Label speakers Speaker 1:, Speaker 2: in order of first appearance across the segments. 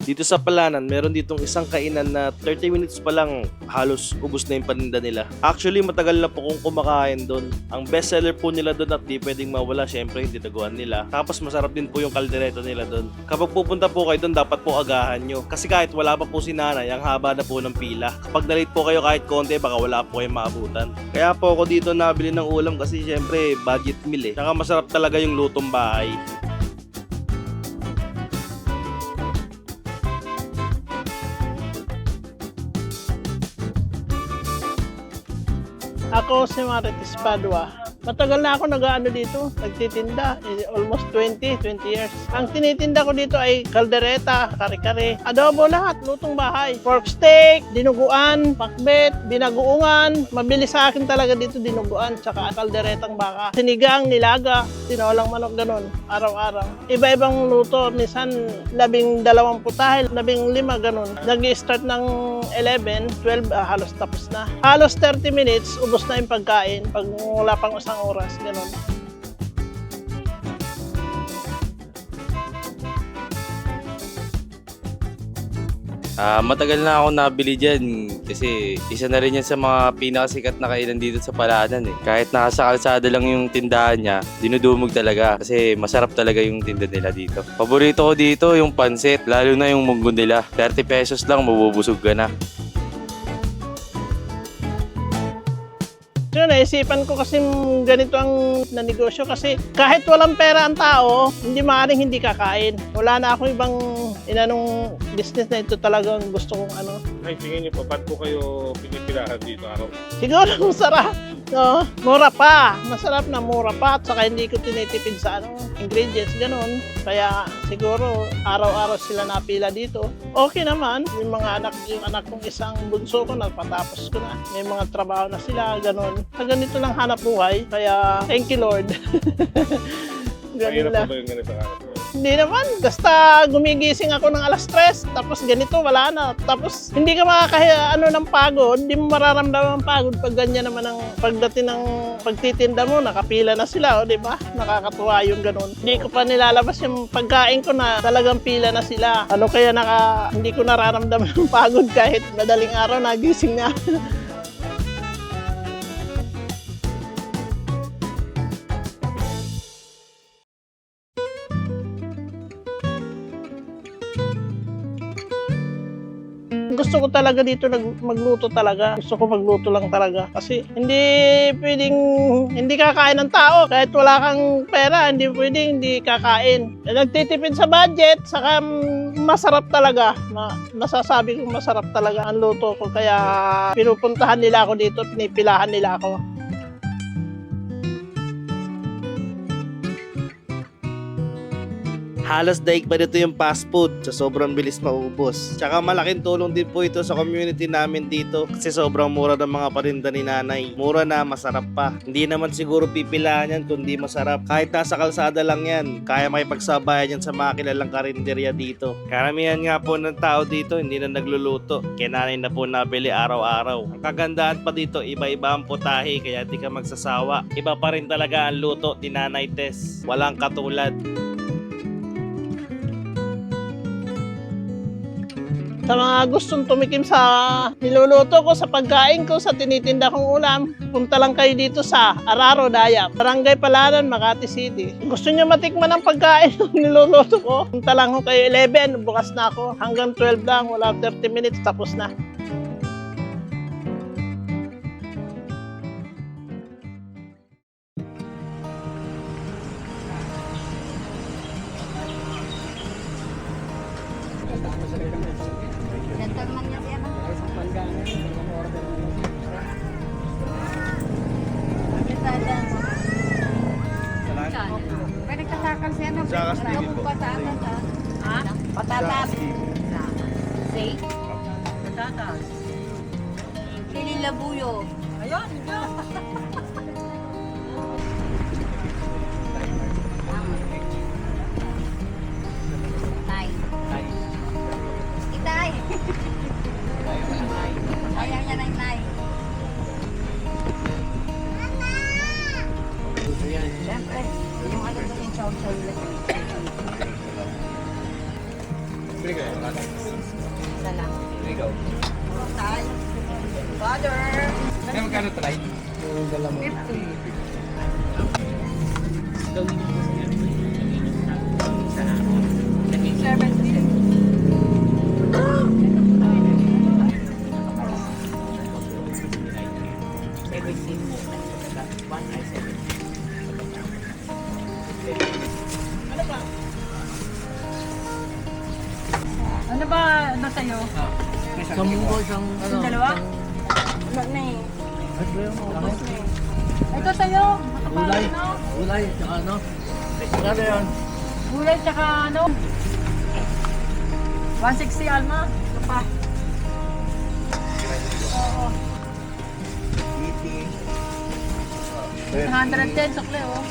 Speaker 1: Dito sa Palanan, meron ditong isang kainan na 30 minutes pa lang halos ubos na yung paninda nila. Actually, matagal na po kong kumakain doon. Ang best seller po nila doon at di pwedeng mawala, syempre yung tinaguan nila. Tapos masarap din po yung kaldereta nila doon. Kapag pupunta po kayo doon, dapat po agahan nyo. Kasi kahit wala pa po si nanay, ang haba na po ng pila. Kapag na-late po kayo kahit konti, baka wala po kayong maabutan. Kaya po ako dito nabili ng ulam kasi syempre budget meal eh. Tsaka masarap talaga yung lutong bahay.
Speaker 2: Ako si Marites Padua. Matagal na ako nag-ano dito, nagtitinda, almost 20 years. Ang tinitinda ko dito ay kaldereta, kare-kare, adobo lahat, lutong bahay. Pork steak, dinuguan, pakbet, binagoongan. Mabilis sa akin talaga dito dinuguan, tsaka kalderetang baka. Sinigang, nilaga, tinolang manok, ganun, araw-araw. Iba-ibang luto, minsan 12 putahe, 15, ganun. Nag-i-start ng 11, 12, halos tapos na. Halos 30 minutes, ubos na yung pagkain pag wala pang isang oras, gano'n.
Speaker 3: Matagal na ako nabili dyan kasi isa na rin yan sa mga pinakasikat na kainan dito sa Palanan eh. Kahit nasa kalsada lang yung tindahan niya, dinudumog talaga kasi masarap talaga yung tinda nila dito. Paborito ko dito yung pansit, lalo na yung munggo nila. 30 pesos lang, mabubusog ka na.
Speaker 2: So, naisipan ko kasi ganito ang nanegosyo kasi kahit walang pera ang tao, hindi maaaring hindi kakain. Wala na ako ibang inanong business na ito talagang gusto kong ano.
Speaker 4: Ay, tingin niyo pa, ba't po kayo pinipilahan dito araw?
Speaker 2: Siguro masarap. No? Mura pa. Masarap na mura pa at saka hindi ko tinitipid sa ano, ingredients, ganun. Kaya siguro araw-araw sila napila dito. Okay naman. Yung anak kong isang bunso ko, nagpatapos ko na. May mga trabaho na sila, ganun. Sa ganito lang hanap buhay. Kaya thank you Lord. Ganun
Speaker 4: Mahirap
Speaker 2: lang.
Speaker 4: po ba yung ganito araw?
Speaker 2: Hindi naman. Basta gumigising ako ng alas 3, tapos ganito, wala na. Tapos hindi ka ng pagod, hindi mo mararamdaman ang pagod pag ganyan naman ang pagdating ng pagtitinda mo, nakapila na sila, di ba? Nakakatuwa yung ganun. Hindi ko pa nilalabas yung pagkain ko na talagang pila na sila. Ano kaya hindi ko nararamdaman ang pagod kahit madaling araw nagising na. Gusto ko talaga dito magluto talaga. Gusto ko magluto lang talaga. Kasi hindi pwedeng hindi kakain ng tao. Kahit wala kang pera, hindi pwedeng hindi kakain. Nagtitipid sa budget, saka masarap talaga. Masasabi kong masarap talaga ang luto ko. Kaya pinupuntahan nila ako dito, pinipilahan nila ako.
Speaker 1: Halos daig pa dito yung fast food sa sobrang bilis maubos. Tsaka malaking tulong din po ito sa community namin dito kasi sobrang mura ng mga parinda ni nanay. Mura na, masarap pa. Hindi naman siguro pipilahan yan kundi masarap. Kahit nasa kalsada lang yan, kaya makipagsabayan yan sa mga kilalang karinderya dito. Karamihan nga po ng tao dito hindi na nagluluto. Kaya nanay na po nabili araw-araw. Ang kagandahan pa dito, iba-iba ang putahe kaya di ka magsasawa. Iba pa rin talaga ang luto ni Nanay Tess. Walang katulad.
Speaker 2: Sa mga gustong tumikim sa niluluto ko, sa pagkain ko, sa tinitinda kong ulam, punta lang kayo dito sa Araro, Dayap, Barangay Palanan, Makati City. Gusto nyo matikman ang pagkain ng niluluto ko, punta lang ko kayo 11, bukas na ako. Hanggang 12 lang, wala 30 minutes, tapos na.
Speaker 5: Gentleman niya siya, no? Pwede kasakal siya, no?
Speaker 1: Sakas TV po.
Speaker 5: Patatas, ha? Patatas. Say?
Speaker 6: Patatas.
Speaker 5: Sili labuyo.
Speaker 6: Ayun,
Speaker 5: Nay. Itay. Ayaw niya ng nay. Siyempre, yung ano doon yung chow-chow.
Speaker 4: Bili kayo.
Speaker 6: Isa lang. Tay. Father.
Speaker 7: May magkano try?
Speaker 6: 50. Ano ba ano sa'yo? Yung dalawa? Wala na eh. Ubus na eh. Ito sa'yo. Gulay.
Speaker 7: Gulay, tsaka ano? Ano yan?
Speaker 6: Gulay tsaka ano? 160 Alma. Ito pa. Oo. 110 sukle oh.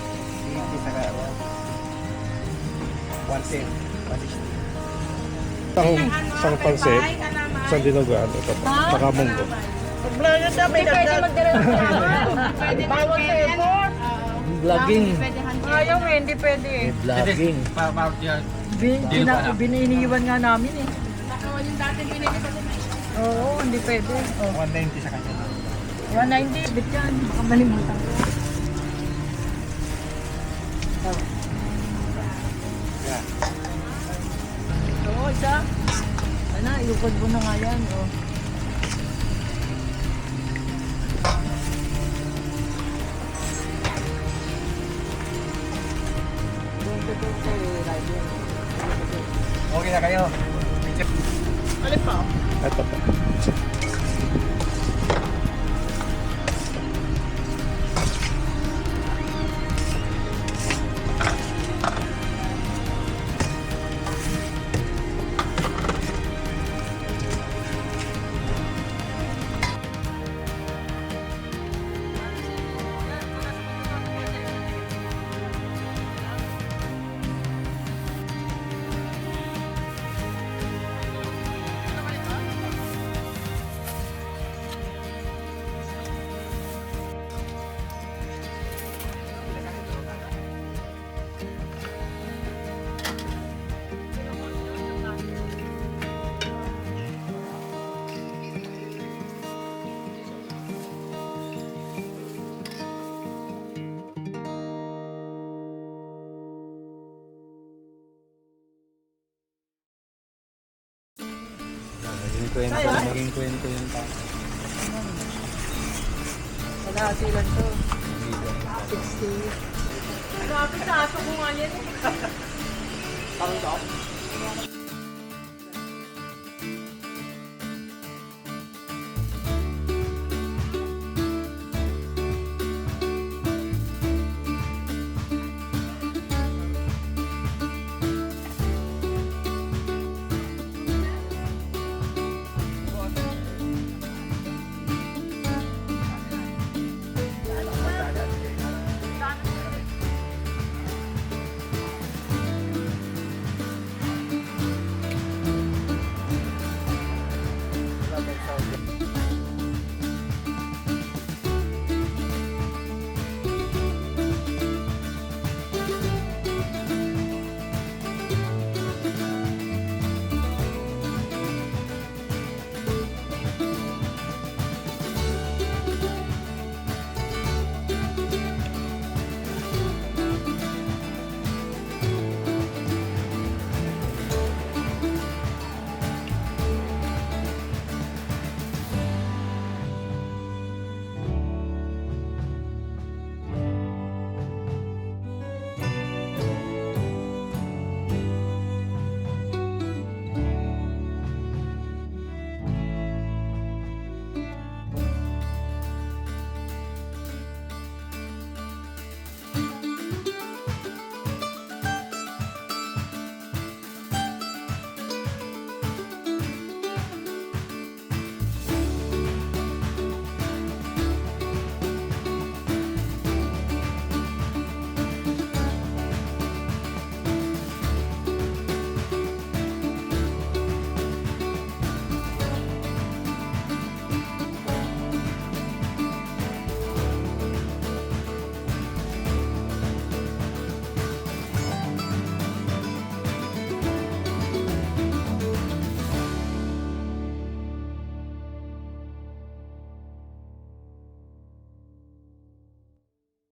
Speaker 4: Isang pansit, isang dinuguan, ito po. Saka munggo.
Speaker 2: Vlog na daw, may
Speaker 6: Hindi pwede
Speaker 2: dagdag.
Speaker 6: magdiretso naman. Bawal sa airport.
Speaker 7: Vlogging.
Speaker 6: Ayaw eh, hindi pwede eh.
Speaker 7: Vlogging.
Speaker 6: Bininiwan nga namin eh. Oo, hindi pwede. Oh.
Speaker 7: 190 sa kanya.
Speaker 6: 190, bit yan. Baka malimutan ko. Oo, isa. Ano, iukod mo na nga yan. Oh.
Speaker 7: Okay na kayo.
Speaker 2: Alin pa?
Speaker 4: Ito po.
Speaker 7: Naging kwento yung pa.
Speaker 6: Wala, silan to. 60. Grabe, sa aso ko nga yan eh.